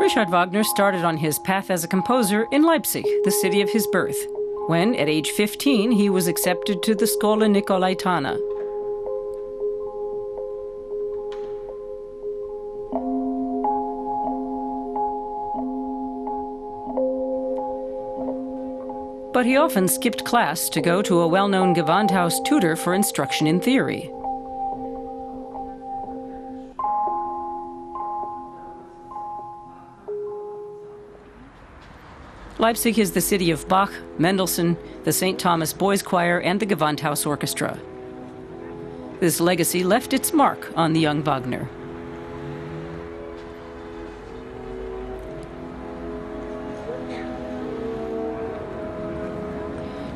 Richard Wagner started on his path as a composer in Leipzig, the city of his birth, when, at age 15, he was accepted to the Schola Nicolaitana. But he often skipped class to go to a well-known Gewandhaus tutor for instruction in theory. Leipzig is the city of Bach, Mendelssohn, the St. Thomas Boys Choir, and the Gewandhaus Orchestra. This legacy left its mark on the young Wagner.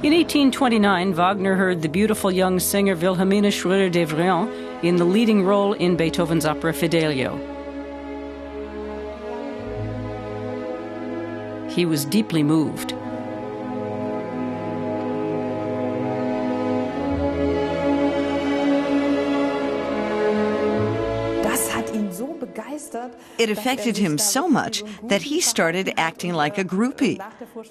In 1829, Wagner heard the beautiful young singer Wilhelmine Schröder-Devrient in the leading role in Beethoven's opera Fidelio. He was deeply moved. It affected him so much that he started acting like a groupie.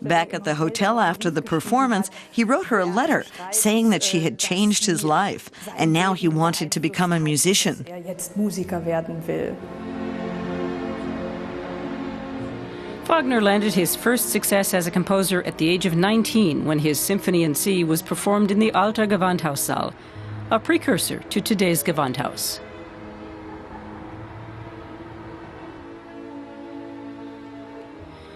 Back at the hotel after the performance, he wrote her a letter saying that she had changed his life, and now he wanted to become a musician. Wagner landed his first success as a composer at the age of 19 when his Symphony in C was performed in the Alter Gewandhaussaal, a precursor to today's Gewandhaus.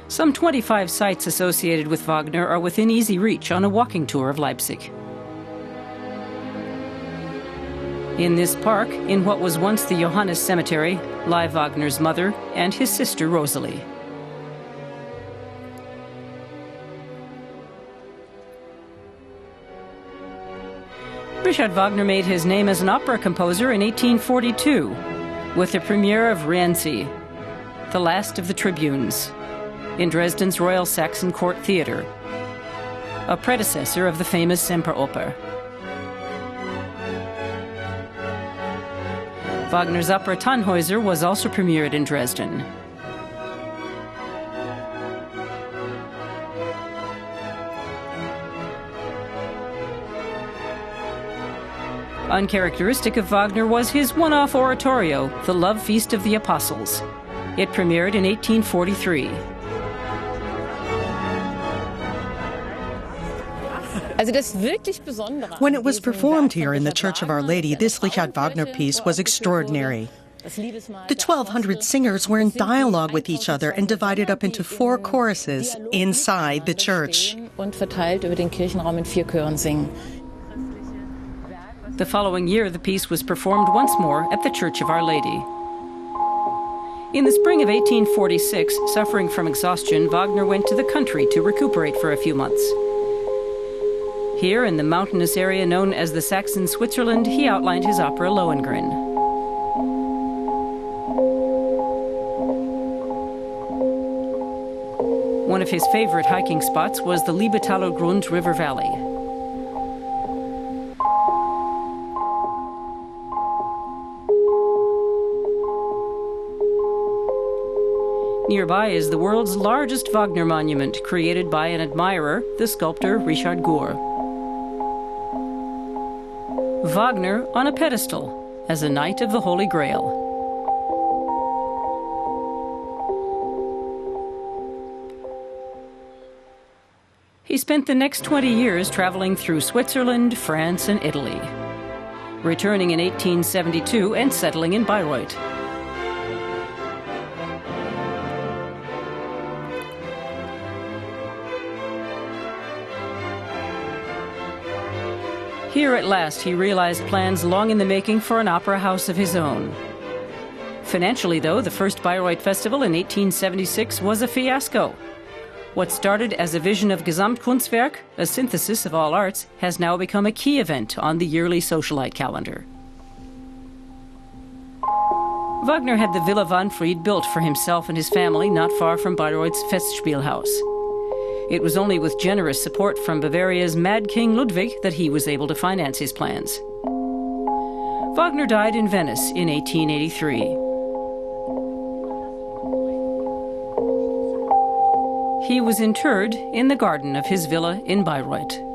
Some 25 sites associated with Wagner are within easy reach on a walking tour of Leipzig. In this park, in what was once the Johannes Cemetery, lie Wagner's mother and his sister Rosalie. Richard Wagner made his name as an opera composer in 1842 with the premiere of Rienzi, the last of the tribunes, in Dresden's Royal Saxon Court Theatre, a predecessor of the famous Semperoper. Wagner's opera Tannhäuser was also premiered in Dresden. Uncharacteristic of Wagner was his one-off oratorio, The Love Feast of the Apostles. It premiered in 1843. When it was performed here in the Church of Our Lady, this Richard Wagner piece was extraordinary. The 1,200 singers were in dialogue with each other and divided up into 4 choruses inside the church. The following year, the piece was performed once more at the Church of Our Lady. In the spring of 1846, suffering from exhaustion, Wagner went to the country to recuperate for a few months. Here, in the mountainous area known as the Saxon Switzerland, he outlined his opera Lohengrin. One of his favorite hiking spots was the Liebetaler Grund River Valley. Nearby is the world's largest Wagner monument, created by an admirer, the sculptor Richard Gour. Wagner on a pedestal as a knight of the Holy Grail. He spent the next 20 years traveling through Switzerland, France, and Italy, returning in 1872 and settling in Bayreuth. Here at last he realized plans long in the making for an opera house of his own. Financially, though, the first Bayreuth Festival in 1876 was a fiasco. What started as a vision of Gesamtkunstwerk, a synthesis of all arts, has now become a key event on the yearly socialite calendar. Wagner had the Villa Wanfried built for himself and his family not far from Bayreuth's Festspielhaus. It was only with generous support from Bavaria's Mad King Ludwig that he was able to finance his plans. Wagner died in Venice in 1883. He was interred in the garden of his villa in Bayreuth.